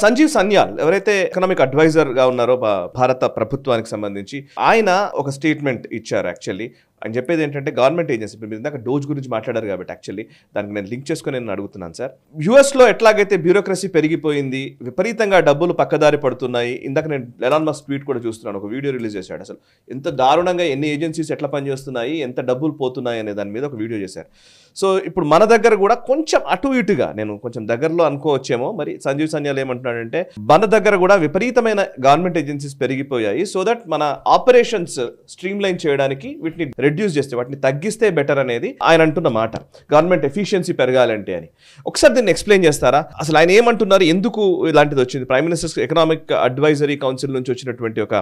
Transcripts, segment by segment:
సంజీవ్ సన్యాల్ ఎవరైతే economic adviser గా ఉన్నారో భారత ప్రభుత్వానికి సంబంధించి ఆయన ఒక స్టేట్మెంట్ ఇచ్చారు. యాక్చువల్లీ అని చెప్పేది ఏంటంటే గవర్నమెంట్ ఏజెన్సీ మీరు ఇందాక డోజ్ గురించి మాట్లాడారు కాబట్టి యాక్చువల్లీ దానికి నేను లింక్ చేసుకుని నేను అడుగుతున్నాను సార్. యూఎస్లో ఎట్లాగైతే బ్యూరోక్రసీ పెరిగిపోయింది, విపరీతంగా డబ్బులు పక్కదారి పడుతున్నాయి. ఇందాక నేను ఎలాన్ మస్క్ ట్వీట్ కూడా చూస్తున్నాను, ఒక వీడియో రిలీజ్ చేశాడు. అసలు ఎంత దారుణంగా ఎన్ని ఏజెన్సీస్ ఎట్లా పనిచేస్తున్నాయి, ఎంత డబ్బులు పోతున్నాయి అనే దాని మీద ఒక వీడియో చేశారు. సో ఇప్పుడు మన దగ్గర కూడా కొంచెం అటు ఇటుగా నేను కొంచెం దగ్గరలో అనుకోవచ్చేమో, మరి సంజీవ్ సన్యాల్ ఏమంటున్నాడంటే మన దగ్గర కూడా విపరీతమైన గవర్నమెంట్ ఏజెన్సీస్ పెరిగిపోయాయి. సో దట్ మన ఆపరేషన్స్ స్ట్రీమ్ లైన్ చేయడానికి వీటిని రెడ్యూస్ చేస్తే, వాటిని తగ్గిస్తే బెటర్ అనేది ఆయన అంటున్న మాట. గవర్నమెంట్ ఎఫిషియన్సీ పెరగాలంటే అని ఒకసారి దీన్ని ఎక్స్ప్లెయిన్ చేస్తారా? అసలు ఆయన ఏమంటున్నారు, ఎందుకు ఇలాంటిది వచ్చింది? Prime ministers economic advisory council నుంచి వచ్చినటువంటి ఒక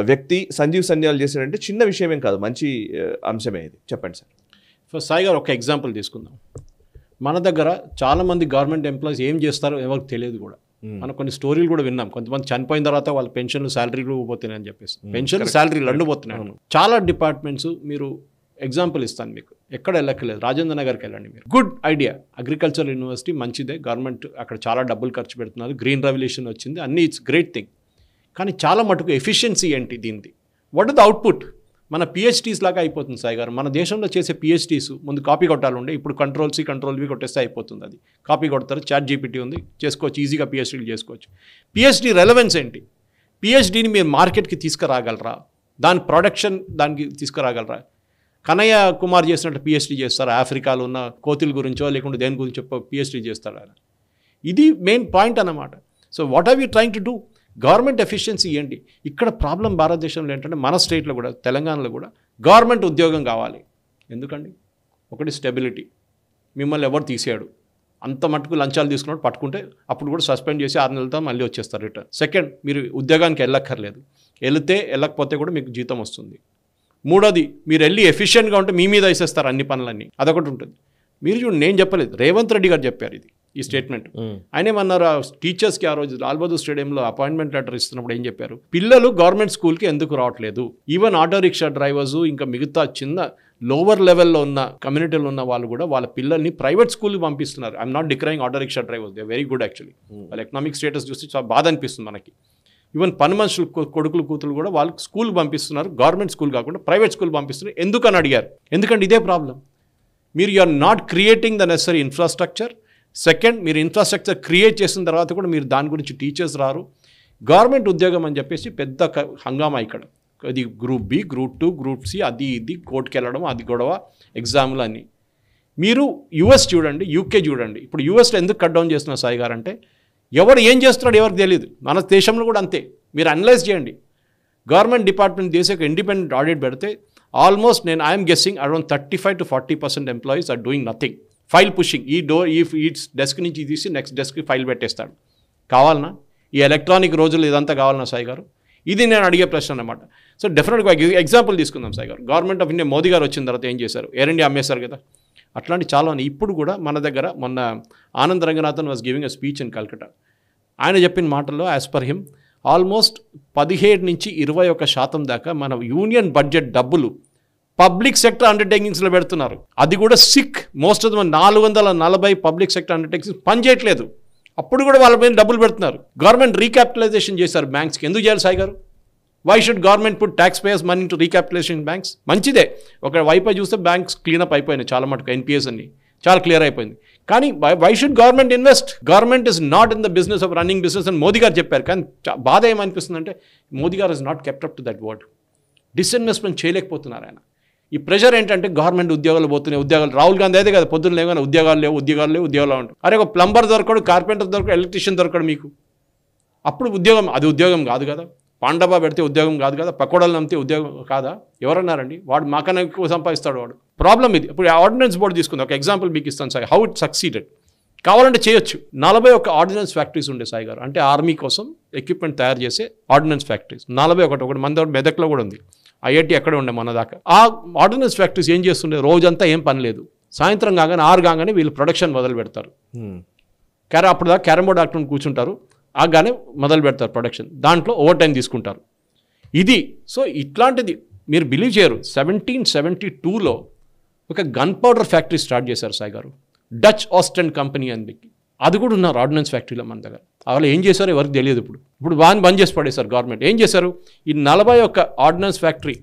వ్యక్తి సంజీవ్ సన్యాల్ చేశాడంటే చిన్న విషయం ఏం కాదు, మంచి అంశమే ఇది. చెప్పండి సార్. ఫస్ట్ సాయి గారు ఒక ఎగ్జాంపుల్ తీసుకుందాం. మన దగ్గర చాలామంది గవర్నమెంట్ ఎంప్లాయీస్ ఏం చేస్తారో ఎవరికి తెలియదు కూడా. మనం కొన్ని స్టోరీలు కూడా విన్నాం, కొంతమంది చనిపోయిన తర్వాత వాళ్ళ పెన్షన్లు శాలరీలు పోతున్నాయి అని చెప్పేసి, పెన్షన్లు శాలరీలు రెండు పోతున్నాయి. చాలా డిపార్ట్మెంట్స్, మీరు ఎగ్జాంపుల్ ఇస్తాను మీకు, ఎక్కడ వెళ్ళక్కర్లేదు, రాజేంద్ర నగర్కి వెళ్ళండి మీరు. గుడ్ ఐడియా, అగ్రికల్చర్ యూనివర్సిటీ మంచిదే, గవర్నమెంట్ అక్కడ చాలా డబ్బులు ఖర్చు పెడుతున్నారు, గ్రీన్ రెవల్యూషన్ వచ్చింది, అన్నీ ఇట్స్ గ్రేట్ థింగ్. కానీ చాలా మటుకు ఎఫిషియన్సీ ఏంటి దీనిది? What is the output? మన పిహెచ్డీస్ లాగా అయిపోతుంది సాయి గారు. మన దేశంలో చేసే పిహెచ్డీస్ ముందు కాపీ కొట్టాలి ఉండే, ఇప్పుడు కంట్రోల్ సి కంట్రోల్ వి కొట్టేస్తే అయిపోతుంది. అది కాపీ కొడతారు, చాట్ జీపీటీ ఉంది, చేసుకోవచ్చు, ఈజీగా పిహెచ్డీలు చేసుకోవచ్చు. పిహెచ్డీ రెలవెన్స్ ఏంటి? పిహెచ్డీని మీరు మార్కెట్కి తీసుకురాగలరా? దాని ప్రొడక్షన్ దానికి తీసుకురాగలరా? కనయ్య కుమార్ చేసినట్టు పిహెచ్డీ చేస్తారా? ఆఫ్రికాలో ఉన్న కోతుల గురించో లేకుంటే దేని గురించో పిహెచ్డీ చేస్తారా? ఇది మెయిన్ పాయింట్ అన్నమాట. So what are you trying to do? Government efficiency ఏంటి? ఇక్కడ ప్రాబ్లం భారతదేశంలో ఏంటంటే, మన స్టేట్లో కూడా, తెలంగాణలో కూడా గవర్నమెంట్ ఉద్యోగం కావాలి. ఎందుకండి? ఒకటి స్టెబిలిటీ, మిమ్మల్ని ఎవరు తీసేయడు, అంత మటుకు లంచాలు తీసుకున్నట్టు పట్టుకుంటే అప్పుడు కూడా సస్పెండ్ చేసి 6 నెలలతో మళ్ళీ వచ్చేస్తారు రిటర్న్. సెకండ్, మీరు ఉద్యోగానికి వెళ్ళక్కర్లేదు, వెళ్ళకపోతే కూడా మీకు జీతం వస్తుంది. మూడోది, మీరు వెళ్ళి ఎఫిషియెంట్గా ఉంటే మీ మీద వేసేస్తారు అన్ని పనులన్నీ, అదొకటి ఉంటుంది. మీరు చూడండి, నేను చెప్పలేదు, రేవంత్ రెడ్డి గారు చెప్పారు ఇది, ఈ స్టేట్మెంట్. ఆయన ఏమన్నారు, టీచర్స్కి ఆ రోజు లాల్ బహదూర్ స్టేడియంలో అపాయింట్మెంట్ లెటర్ ఇస్తున్నప్పుడు ఏం చెప్పారు? పిల్లలు గవర్నమెంట్ స్కూల్కి ఎందుకు రావట్లేదు? ఈవెన్ ఆటో రిక్షా డ్రైవర్స్, ఇంకా మిగతా చిన్న లోవర్ లెవెల్లో ఉన్న కమ్యూనిటీలో ఉన్న వాళ్ళు కూడా వాళ్ళ పిల్లల్ని ప్రైవేట్ స్కూల్కి పంపిస్తున్నారు. I'm not decrying auto rickshaw drivers, they very good actually. వాళ్ళ ఎకనామిక్ స్టేటస్ చూస్తే చాలా బాధ అనిపిస్తుంది మనకి. ఈవెన్ పని మనుషులు కొడుకులు కూతురు కూడా వాళ్ళకి స్కూల్కి పంపిస్తున్నారు, గవర్నమెంట్ స్కూల్ కాకుండా ప్రైవేట్ స్కూల్ పంపిస్తున్నారు. ఎందుకని అడిగారు? ఎందుకంటే ఇదే ప్రాబ్లం. మీరు you are not creating the necessary infrastructure. Second, మీరు ఇన్ఫ్రాస్ట్రక్చర్ క్రియేట్ చేసిన తర్వాత కూడా మీరు దాని గురించి టీచర్స్ రారు. గవర్నమెంట్ ఉద్యోగం అని చెప్పేసి పెద్ద హంగామా ఇక్కడ. అది group B, group 2, group C, అది ఇది కోర్టుకి వెళ్ళడం, అది గొడవ, ఎగ్జామ్లు అన్నీ. మీరు యూఎస్ చూడండి, యూకే చూడండి. ఇప్పుడు యూఎస్లో ఎందుకు కట్ డౌన్ చేస్తున్నారు సాయి గారు అంటే, ఎవరు ఏం చేస్తున్నాడు ఎవరికి తెలియదు. మన దేశంలో కూడా అంతే. మీరు అనలైజ్ చేయండి. గవర్నమెంట్ డిపార్ట్మెంట్ దేశ ఇండిపెండెంట్ ఆడిట్ పెడితే almost I'm guessing around 35 to 40% employees are doing nothing. File pushing, ఈ డెస్క్ నుంచి తీసి నెక్స్ట్ డెస్క్కి ఫైల్ పెట్టేస్తాడు. కావాలన్నా ఈ ఎలక్ట్రానిక్ రోజులు ఇదంతా కావాలన్నా సాయి గారు? ఇది నేను అడిగే ప్రశ్న అన్నమాట. సో డెఫినెట్గా ఎగ్జాంపుల్ తీసుకుందాం సాయి గారు. గవర్నమెంట్ ఆఫ్ ఇండియా మోదీ గారు వచ్చిన తర్వాత ఏం చేశారు? ఎయిర్ ఇండియా అమ్మేశారు కదా. అట్లాంటి చాలా ఉన్నాయి. ఇప్పుడు కూడా మన దగ్గర మొన్న Anand Ranganathan was giving a speech in Calcutta. ఆయన చెప్పిన మాటల్లో యాజ్ పర్ హిమ్ ఆల్మోస్ట్ 17 నుంచి 21% దాకా మన యూనియన్ బడ్జెట్ డబ్బులు పబ్లిక్ సెక్టర్ అండర్టేకింగ్స్లో పెడుతున్నారు. అది కూడా most of the 440 public sector undertakings పనిచేయట్లేదు. అప్పుడు కూడా వాళ్ళ మీద డబ్బులు పెడుతున్నారు. గవర్నమెంట్ రీక్యాపిటలైజేషన్ చేశారు బ్యాంక్స్కి. ఎందుకు చేయాలి Sai garu? Why should government put tax payers money to recapitalisation banks? మంచిదే, ఒక వైపు చూస్తే బ్యాంక్స్ క్లీనప్ అయిపోయినాయి చాలా మటుకు, ఎన్పిఎస్ అన్ని చాలా క్లియర్ అయిపోయింది. కానీ why should government invest? Government is not in the business of running business అని మోదీ గారు చెప్పారు. కానీ బాధ ఏమనిపిస్తుందంటే, Modi garu is not kept up to that word. Disinvestment చేయలేకపోతున్నారు ఆయన. ఈ ప్రెషర్ ఏంటంటే గవర్నమెంట్ ఉద్యోగాలు పోతున్నాయి, ఉద్యోగాలు. రాహుల్ గాంధీ అయితే కదా పొద్దున్న లేవు, ఉద్యోగాలు లేవు ఉంటాయి. అరే ఒక ప్లంబర్ దొరకడు, కార్పెంటర్ దొరకడు, ఎలక్ట్రీషియన్ దొరకడు మీకు. అప్పుడు ఉద్యోగం, అది ఉద్యోగం కాదు కదా. పాండబా పెడితే ఉద్యోగం కాదు కదా. పకోడాలు నమ్మితే ఉద్యోగం కాదా? ఎవరన్నారండి? వాడు మాకన్నా ఎక్కువ సంపాదిస్తాడు వాడు. ప్రాబ్లం ఇది. ఇప్పుడు ఆర్డినెన్స్ బోర్డు తీసుకుంది. ఒక ఎగ్జాంపుల్ మీకు ఇస్తాను సాయి, హౌ ఇట్ సక్సీడెడ్. కావాలంటే చేయొచ్చు. 41 ఆర్డినెన్స్ ఫ్యాక్టరీస్ ఉండే సాయి గారు. అంటే ఆర్మీ కోసం ఎక్విప్మెంట్ తయారు చేసే ఆర్డినెన్స్ ఫ్యాక్టరీస్ 41. ఒకటి మన మెదక్లో కూడా ఉంది, ఐఐటి అక్కడే ఉండే మన దాకా. ఆ ఆర్డినెన్స్ ఫ్యాక్టరీస్ ఏం చేస్తుండే? రోజంతా ఏం పని లేదు, సాయంత్రం కాగానే 6 కాగానే వీళ్ళు ప్రొడక్షన్ మొదలు పెడతారు. అప్పుడు దాకా క్యారమ్ బోర్డ్ ఆడుకుని కూర్చుంటారు, ఆగానే మొదలు పెడతారు ప్రొడక్షన్. దాంట్లో ఓవర్ టైం తీసుకుంటారు. ఇది సో ఇట్లాంటిది మీరు బిలీవ్ చేయరు. 1772లో ఒక గన్ పౌడర్ ఫ్యాక్టరీ స్టార్ట్ చేశారు సాయి గారు, డచ్ ఆస్టెండ్ కంపెనీ అని. అది కూడా ఉన్నారు ఆర్డినెన్స్ ఫ్యాక్టరీలో మన దగ్గర. వాళ్ళు ఏం చేశారో ఎవరికి తెలియదు. ఇప్పుడు బంద్ చేసి పడేశారు గవర్నమెంట్. ఏం చేశారు, ఈ 41 ఆర్డినెన్స్ ఫ్యాక్టరీ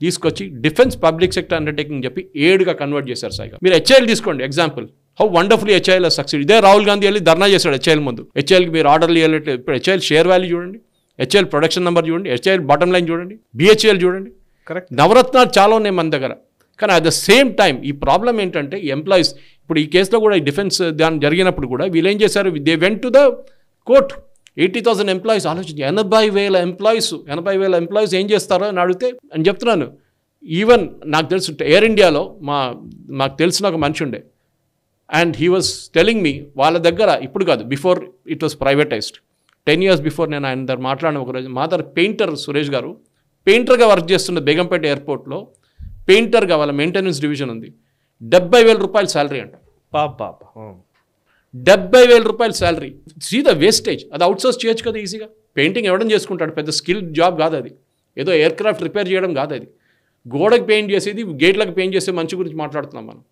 తీసుకొచ్చి డిఫెన్స్ పబ్లిక్ సెక్టర్ అండర్టేకింగ్ చెప్పి 7గా కన్వర్ట్ చేశారు సాయిగా. మీరు హెచ్ఐఎల్ తీసుకోండి example, how wonderfully HIL succeed. ఇదే రాహుల్ గాంధీ వెళ్ళి ధర్నా చేశాడు హెచ్ఐఎల్ ముందు. హెచ్ఐఎల్కి మీరు ఆర్డర్లు ఇవ్వలేదు. ఇప్పుడు హెచ్ఐఎల్ షేర్ వాల్యూ చూడండి, హెచ్ఐఎల్ ప్రొడక్షన్ నెంబర్ చూడండి, హెచ్ఐఎల్ బాటమ్ లైన్ చూడండి, బిహెచ్ఎల్ చూడండి. కరెక్ట్. నవరత్నాలు చాలా ఉన్నాయి మన దగ్గర. కానీ అట్ ద సేమ్ టైం ఈ ప్రాబ్లం ఏంటంటే ఎంప్లాయీస్, ఇప్పుడు ఈ కేసులో కూడా ఈ డిఫెన్స్ దాని జరిగినప్పుడు కూడా వీళ్ళు ఏం చేశారు, they went to the court. 80,000 employees ఆలోచించి 80,000 ఎంప్లాయీస్ ఏం చేస్తారో అని అడిగితే అని చెప్తున్నాను. ఈవెన్ నాకు తెలుసు ఎయిర్ ఇండియాలో మాకు తెలిసిన ఒక మనిషి ఉండే, and he was telling me వాళ్ళ దగ్గర ఇప్పుడు కాదు, before it was privatised 10 years before నేను ఆయన దగ్గర మాట్లాడిన ఒకరోజు, మా దగ్గర పెయింటర్ సురేష్ గారు పెయింటర్గా వర్క్ చేస్తున్న బేగంపేట ఎయిర్పోర్ట్లో పెయింటర్గా వాళ్ళ మెయింటెనెన్స్ డివిజన్ ఉంది. 70,000 రూపాయలు శాలరీ అంట. 70,000 రూపాయలు శాలరీ. See the wastage. అది అవుట్సోర్స్ చేయొచ్చు కదా ఈజీగా. పెయింటింగ్ ఎవడం చేసుకుంటాడు, పెద్ద స్కిల్ జాబ్ కాదు అది. ఏదో ఎయిర్ క్రాఫ్ట్ రిపేర్ చేయడం కాదు అది. గోడకు పెయింట్ చేసేది, గేట్లకు పెయింట్ చేసే మంచి గురించి మాట్లాడుతున్నాం మనం.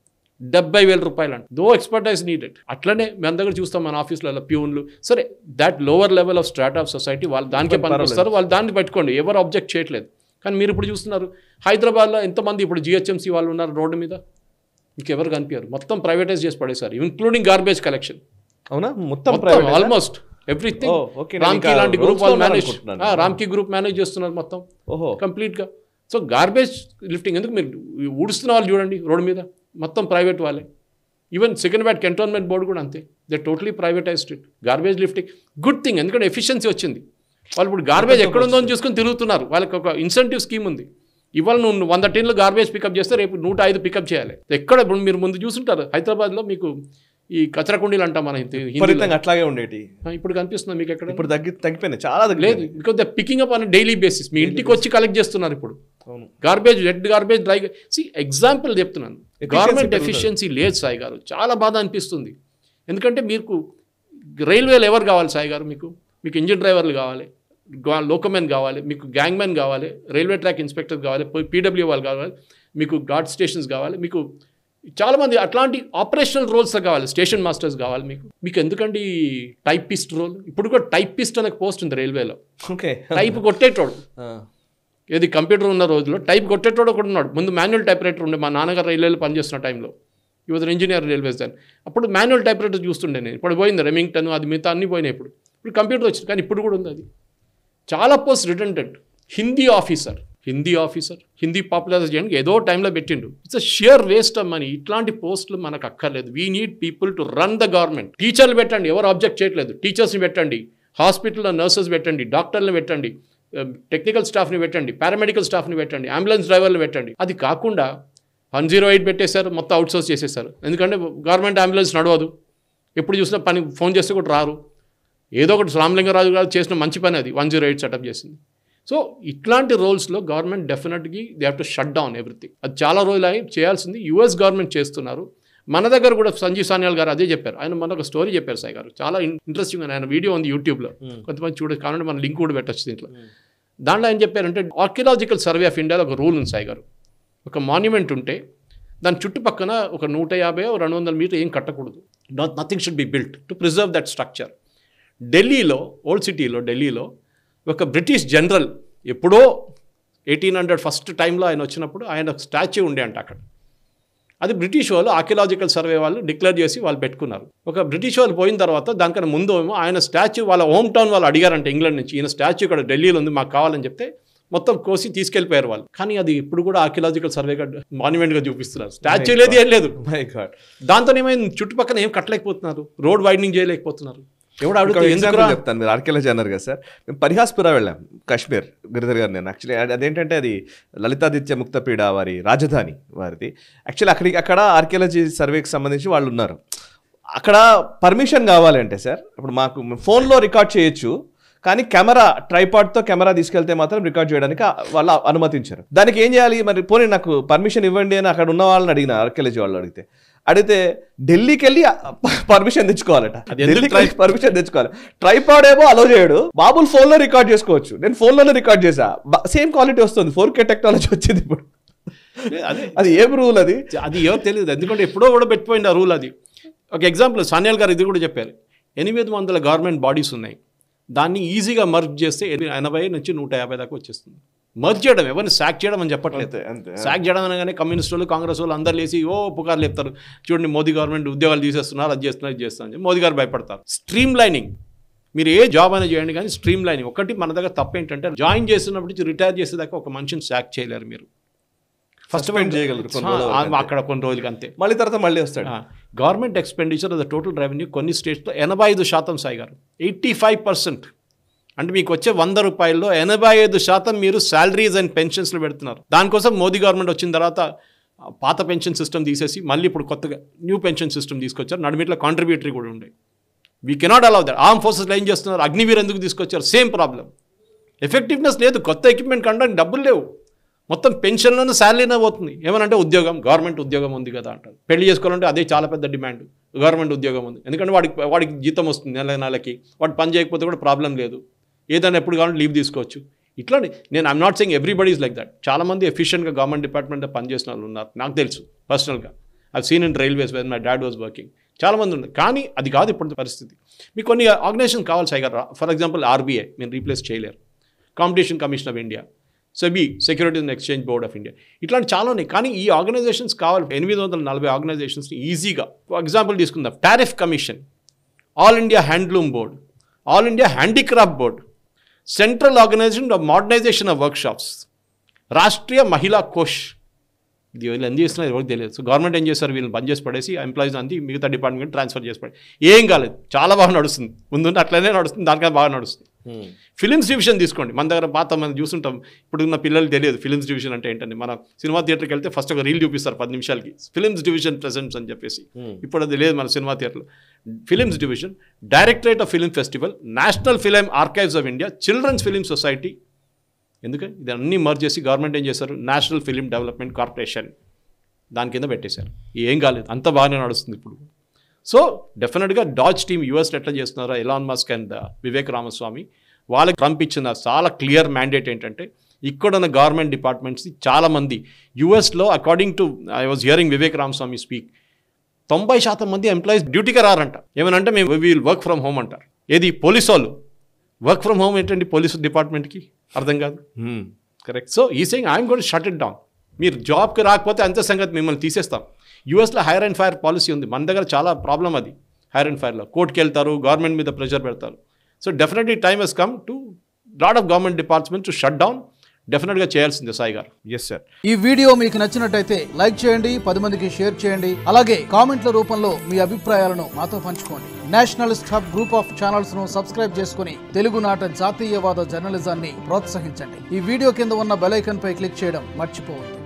70,000 రూపాయలు అంట. దో ఎక్స్పర్టైజ్ నీడెడ్. అట్లనే మన దగ్గర చూస్తాం మన ఆఫీస్లలో ప్యూన్లు. సరే, that lower level of strata of society వాళ్ళు దానికే పనికొస్తారు, వాళ్ళు దాన్ని పెట్టుకోండి, ఎవరు ఆబ్జెక్ట్ చేయట్లేదు. కానీ మీరు ఇప్పుడు చూస్తున్నారు హైదరాబాద్లో ఎంతమంది ఇప్పుడు జిహెచ్ఎంసీ వాళ్ళు ఉన్నారు రోడ్డు మీద, మీకు ఎవరు కనిపించారు, మొత్తం ప్రైవేటైజ్ చేసి పడేశారు, ఇంక్లూడింగ్ గార్బేజ్ కలెక్షన్. అవునా? మొత్తం ఆల్మోస్ట్ ఎవ్రీథింగ్. రామ్కీ లాంటి గ్రూప్ వాళ్ళు మేనేజ్, రామ్కీ గ్రూప్ మేనేజ్ చేస్తున్నారు మొత్తం కంప్లీట్గా. సో గార్బేజ్ లిఫ్టింగ్ ఎందుకు, మీరు ఊడుస్తున్న వాళ్ళు చూడండి రోడ్డు మీద మొత్తం ప్రైవేట్ వాళ్ళే. ఈవెన్ సికింద్రాబాద్ కంటోన్మెంట్ బోర్డు కూడా అంతే, they totally privatised it. Garbage lifting good thing, ఎందుకంటే ఎఫిషియన్సీ వచ్చింది. వాళ్ళు ఇప్పుడు గార్బేజ్ ఎక్కడుందో అని చూసుకొని తిరుగుతున్నారు. వాళ్ళకి ఒక ఇన్సెంటివ్ స్కీమ్ ఉంది. ఇవాళ నువ్వు 100 టిన్లు గార్బేజ్ పికప్ చేస్తే రేపు 105 పికప్ చేయాలి. ఎక్కడ మీరు ముందు చూసుంటారు హైదరాబాద్లో మీకు ఈ కచరకుండీలు అంటాం మన అట్లాగే ఉండేటి. ఇప్పుడు కనిపిస్తుంది మీకు ఎక్కడ? ఇప్పుడు తగ్గిపోయినాయి చాలా. లేదు, because the picking up on daily basis. మీ ఇంటికి వచ్చి కలెక్ట్ చేస్తున్నారు ఇప్పుడు garbage, red garbage, dry. Example చెప్తున్నాను, గవర్నమెంట్ ఎఫిషియన్సీ లేదు సాయి గారు. చాలా బాధ అనిపిస్తుంది. ఎందుకంటే మీకు రైల్వేలు ఎవరు కావాలి సాయి గారు? మీకు ఇంజిన్ డ్రైవర్లు కావాలి, లోకోమెన్ కావాలి, మీకు గ్యాంగ్ మ్యాన్ కావాలి, రైల్వే ట్రాక్ ఇన్స్పెక్టర్ కావాలి, పీడబ్ల్యూ వాళ్ళు కావాలి, మీకు గార్డ్ స్టేషన్స్ కావాలి, మీకు చాలామంది అట్లాంటి ఆపరేషనల్ రోల్స్ కావాలి, స్టేషన్ మాస్టర్స్ కావాలి. మీకు ఎందుకండి టైపిస్ట్ రోల్? ఇప్పుడు కూడా టైపిస్ట్ అనే పోస్ట్ ఉంది రైల్వేలో. ఓకే, టైప్ కొట్టేటోడు. ఏది కంప్యూటర్ ఉన్న రోజుల్లో టైప్ కొట్టేటోడు ఒకటి ఉన్నాడు. ముందు మాన్యువల్ టైప్ రైటర్ ఉండే. మా నాన్నగారు రైల్వేలో పనిచేస్తున్న టైంలో, ఈ వాజ్ ఇంజనీర్ రైల్వేస్ దాన్ని. అప్పుడు మాన్యువల్ టైప్ రైటర్ చూస్తుండే నేను. ఇప్పుడు పోయింది రెమింగ్టన్, అది మిగతా అన్నీ పోయినాయి. ఇప్పుడు కంప్యూటర్ వచ్చింది, కానీ ఇప్పుడు కూడా ఉంది అది. చాలా post రిటెండెంట్. Hindi officer, Hindi popularise చేయడానికి ఏదో టైంలో పెట్టిండు. It's a sheer waste of money. ఇట్లాంటి పోస్టులు మనకు అక్కర్లేదు. We need people to run the government. టీచర్లు పెట్టండి, ఎవరు ఆబ్జెక్ట్ చేయట్లేదు. టీచర్స్ని పెట్టండి, హాస్పిటల్లో నర్సెస్ పెట్టండి, డాక్టర్లను పెట్టండి, టెక్నికల్ స్టాఫ్ని పెట్టండి, పారామెడికల్ స్టాఫ్ని పెట్టండి, అంబులెన్స్ డ్రైవర్లు పెట్టండి. అది కాకుండా 108 పెట్టేశారు, మొత్తం అవుట్సోర్స్ చేసేసారు. ఎందుకంటే గవర్నమెంట్ అంబులెన్స్ నడవదు. ఎప్పుడు చూసినా పని ఫోన్ చేస్తే కూడా రారు. ఏదో ఒకటి రామలింగరాజు గారు చేసిన మంచి పని అది 108 సెటప్ చేసింది. సో ఇట్లాంటి రోల్స్లో గవర్నమెంట్ డెఫినెట్గా they have to shut down everything. అది చాలా రోజులు అయి చేయాల్సింది యుఎస్ గవర్నమెంట్ చేస్తున్నారు. మన దగ్గర కూడా సంజీవ్ సాన్యాల్ గారు అదే చెప్పారు. ఆయన మన ఒక స్టోరీ చెప్పారు సాయి గారు, చాలా ఇంట్రెస్టింగ్. ఆయన వీడియో ఉంది యూట్యూబ్లో, కొంతమంది చూడొచ్చు, కావాలంటే మన లింక్ కూడా పెట్టచ్చు దీంట్లో. దాంట్లో ఆయన చెప్పారంటే ఆర్కియలాజికల్ సర్వే ఆఫ్ ఇండియాలో ఒక రూల్ ఉంది సాయి గారు. ఒక మాన్యుమెంట్ ఉంటే దాని చుట్టుపక్కన ఒక 150-200 మీటర్ ఏం కట్టకూడదు. Nothing should be built to preserve that structure. ఢిల్లీలో, ఓల్డ్ సిటీలో ఢిల్లీలో ఒక బ్రిటిష్ జనరల్ ఎప్పుడో 1800 ఫస్ట్ టైంలో ఆయన వచ్చినప్పుడు ఆయన స్టాచ్యూ ఉండే అంట అక్కడ. అది బ్రిటిష్ వాళ్ళు ఆర్కియలాజికల్ సర్వే వాళ్ళు డిక్లేర్ చేసి వాళ్ళు పెట్టుకున్నారు. ఒక బ్రిటిష్ వాళ్ళు పోయిన తర్వాత దానికన్నా ముందు ఏమో ఆయన స్టాచ్యూ వాళ్ళ హోమ్ టౌన్ వాళ్ళు అడిగారంట ఇంగ్లాండ్ నుంచి, ఈయన స్టాచ్యూ ఇక్కడ ఢిల్లీలో ఉంది మాకు కావాలని చెప్తే మొత్తం కోసి తీసుకెళ్ళిపోయారు వాళ్ళు. కానీ అది ఇప్పుడు కూడా ఆర్కియలాజికల్ సర్వేగా మాన్యుమెంట్గా చూపిస్తున్నారు. స్టాచ్యూ లేదు, ఏం లేదు. దాంతో ఏమైంది, చుట్టుపక్కల ఏం కట్టలేకపోతున్నారు, రోడ్ వైడనింగ్ చేయలేకపోతున్నారు. చెప్తాను, మీరు ఆర్కియాలజీ అన్నారు కదా సార్. మేము పరిహాస్పుర వెళ్ళాం, కాశ్మీర్, గిరిధర్ గారు. నేను యాక్చువల్లీ అదేంటంటే అది లలితాదిత్య ముక్తపీడ వారి రాజధాని వారిది. యాక్చువల్లీ అక్కడ ఆర్కియాలజీ సర్వేకి సంబంధించి వాళ్ళు ఉన్నారు. అక్కడ పర్మిషన్ కావాలి అంటే సార్, ఇప్పుడు మాకు ఫోన్లో రికార్డ్ చేయొచ్చు, కానీ కెమెరా ట్రైపాడ్తో కెమెరా తీసుకెళ్తే మాత్రం రికార్డ్ చేయడానికి వాళ్ళు అనుమతించారు. దానికి ఏం చేయాలి మరి? పోనీ నాకు పర్మిషన్ ఇవ్వండి అని అక్కడ ఉన్న వాళ్ళని అడిగిన, ఆర్కియాలజీ వాళ్ళు అడిగితే ఢిల్లీకి వెళ్ళి పర్మిషన్ తెచ్చుకోవాలట. పర్మిషన్ తెచ్చుకోవాలి. ట్రైపాడ్ ఏమో అలో చేయడు, బాబులు ఫోన్లో రికార్డ్ చేసుకోవచ్చు. నేను ఫోన్లోనే రికార్డ్ చేసా, సేమ్ క్వాలిటీ వస్తుంది. 4K టెక్నాలజీ వచ్చింది ఇప్పుడు. అది ఏం రూల్ అది? అది ఏమో తెలియదు, ఎందుకంటే ఎప్పుడో కూడా పెట్టిపోయింది ఆ రూల్. అది ఒక ఎగ్జాంపుల్ సాన్యాల్ గారు ఇది కూడా చెప్పారు, 800 గవర్నమెంట్ బాడీస్ ఉన్నాయి, దాన్ని ఈజీగా మర్జ్ చేస్తే 80 నుంచి 150 దాకా వచ్చేస్తుంది. మర్జ్ చేయడం, ఎవరిని సాక్ చేయడం అని చెప్పట్లేదు. సాక్ చేయడం అనగానే కమ్యూనిస్ట్ వాళ్ళు, కాంగ్రెస్ వాళ్ళు అందరు లేసి పుకార్లు చెప్తారు, చూడండి మోదీ గవర్నమెంట్ ఉద్యోగాలు తీసేస్తున్నారు, అది చేస్తున్నారు, ఇది చేస్తున్నారు, మోదీ గారు భయపడతారు. స్ట్రీమ్ లైనింగ్, మీరు ఏ జాబ్ అయినా చేయండి కానీ స్ట్రీమ్ లైనింగ్. ఒకటి మన దగ్గర తప్పు ఏంటంటే జాయిన్ చేస్తున్నప్పటి నుంచి రిటైర్ చేసేదాకా ఒక మనిషిని సాక్ చేయలేరు మీరు. ఫస్ట్ చేయగలరు అక్కడ కొన్ని రోజులకి, అంతే. మళ్ళీ తర్వాత మళ్ళీ వస్తాడు. Government expenditure the total revenue కొన్ని స్టేట్స్లో 85% సాయి గారు, 85%. అంటే మీకు వచ్చే 100 రూపాయల్లో 85% మీరు శాలరీస్ అండ్ పెన్షన్స్లో పెడుతున్నారు. దానికోసం మోదీ గవర్నమెంట్ వచ్చిన తర్వాత పాత పెన్షన్ సిస్టమ్ తీసేసి మళ్ళీ ఇప్పుడు కొత్తగా న్యూ పెన్షన్ సిస్టమ్ తీసుకొచ్చారు. నడిమిట్లో కాంట్రిబ్యూటరీ కూడా ఉండే. We cannot allow that. Arm ఫోర్సెస్లో ఏం చేస్తున్నారు, అగ్నివీర్ ఎందుకు తీసుకొచ్చారు, సేమ్ ప్రాబ్లం. ఎఫెక్టివ్నెస్ లేదు, కొత్త ఎక్విప్మెంట్ కొనడానికి డబ్బులు లేవు, మొత్తం పెన్షన్లోనే శాలరీనే పోతుంది. ఏమనంటే ఉద్యోగం, గవర్నమెంట్ ఉద్యోగం ఉంది కదా అంటారు. పెళ్లి చేసుకోవాలంటే అదే చాలా పెద్ద డిమాండ్, గవర్నమెంట్ ఉద్యోగం ఉంది. ఎందుకంటే వాడికి జీతం వస్తుంది నెలకి, వాడు పని చేయకపోతే కూడా ప్రాబ్లం లేదు, ఏదైనా ఎప్పుడు కావాలంటే లీవ్ తీసుకోవచ్చు. ఇట్లానే I'm not saying everybody is like that. చాలామంది ఎఫిషియెంట్గా గవర్నమెంట్ డిపార్ట్మెంట్లో పనిచేసిన వాళ్ళు ఉన్నారు, నాకు తెలుసు పర్సనల్గా. I seen in railways when my dad was working, చాలామంది ఉన్నారు. కానీ అది కాదు ఇప్పుడు పరిస్థితి. మీకు కొన్ని ఆర్గనైజేషన్ కావాలి సాయి గారు. ఫర్ ఎగ్జాంపుల్ ఆర్బీఐ మీరు రీప్లేస్ చేయలేరు, competition commission of India, SEBI, securities and exchange board of India, ఇట్లాంటి చాలా ఉన్నాయి. కానీ ఈ ఆర్గనైజేషన్స్ కావాలి. 840 ఆర్గనైజేషన్స్ని ఈజీగా. ఫర్ ఎగ్జాంపుల్ తీసుకుందాం, tariff commission, all India handloom board, all India handicraft board, central organisation of modernisation of workshops, Rashtriya Mahila Kosh. ఇది వీళ్ళు ఏం చేస్తున్నారు ఎవరికి తెలియదు. సో గవర్నమెంట్ ఏం చేస్తారు, వీళ్ళని బంద్ చేసి పడేసి ఎంప్లాయీస్ అంది మిగతా డిపార్ట్మెంట్ ట్రాన్స్ఫర్ చేసి పడే. ఏం కాలేదు, చాలా బాగా నడుస్తుంది, ముందు అట్లనే నడుస్తుంది, దానికన్నా బాగా నడుస్తుంది. ఫిలిమ్స్ డివిజన్ తీసుకోండి, మన దగ్గర పాత మనం చూస్తుంటాం, ఇప్పుడున్న పిల్లలు తెలియదు ఫిలిమ్స్ డివిజన్ అంటే ఏంటండి. మన సినిమా థియేటర్కి వెళ్తే ఫస్ట్ ఒక రీల్ చూపిస్తారు 10 నిమిషాలకి, ఫిలిమ్స్ డివిజన్ ప్రెసెంట్స్ అని చెప్పేసి. ఇప్పుడు అది లేదు మన సినిమా థియేటర్లో. Films division, directorate of film festival, national film archives of India, children's film society. ఎందుకంటే ఇది అన్నీ మర్జ్ చేసి గవర్నమెంట్ ఏం చేశారు, నేషనల్ ఫిలిం డెవలప్మెంట్ కార్పొరేషన్ దాని కింద పెట్టేశారు. ఏం కాలేదు, అంత బాగానే నడుస్తుంది ఇప్పుడు. సో డెఫినెట్గా డాజ్ టీమ్ యూఎస్లో ఎట్లా చేస్తున్నారో, Elon Musk and Vivek Ramaswamy, వాళ్ళకి ట్రంప్ ఇచ్చిన చాలా క్లియర్ మ్యాండేట్ ఏంటంటే, ఇక్కడున్న గవర్నమెంట్ డిపార్ట్మెంట్స్ చాలామంది యూఎస్లో according to I was hearing Vivek Ramaswamy speak, 90% మంది ఎంప్లాయీస్ డ్యూటీకి రారంట. ఏమనంటే మేము విల్ వర్క్ ఫ్రమ్ హోమ్ అంటారు. ఏది పోలీసు వాళ్ళు వర్క్ ఫ్రమ్ హోమ్ ఏంటండి పోలీసు డిపార్ట్మెంట్కి, అర్థం కాదు. కరెక్ట్. సో ఈ saying I'm going to shut it down. మీరు జాబ్కి రాకపోతే అంతే సంగతి, మిమ్మల్ని తీసేస్తాం. యూఎస్లో హైర్ అండ్ ఫైర్ పాలసీ ఉంది, మన దగ్గర చాలా ప్రాబ్లం అది. హైర్ అండ్ ఫైర్లో కోర్టుకి వెళ్తారు, గవర్నమెంట్ మీద ప్రెషర్ పెడతారు. So definitely time has come to lot of government department to shut down. డెఫినెట్గా చేయాల్సిందే సాయి గారు. Yes sir. ఈ వీడియో మీకు నచ్చినట్టయితే లైక్ చేయండి, 10 మందికి షేర్ చేయండి, అలాగే కామెంట్ల రూపంలో మీ అభిప్రాయాలను మాతో పంచుకోండి. Nationalist hub group of channels ను సబ్స్క్రైబ్ చేసుకుని తెలుగునాట జాతీయవాద జర్నలిజాన్ని ప్రోత్సహించండి. ఈ వీడియో కింద ఉన్న బెల్ ఐకాన్ పై క్లిక్ చేయడం మర్చిపోవద్దు.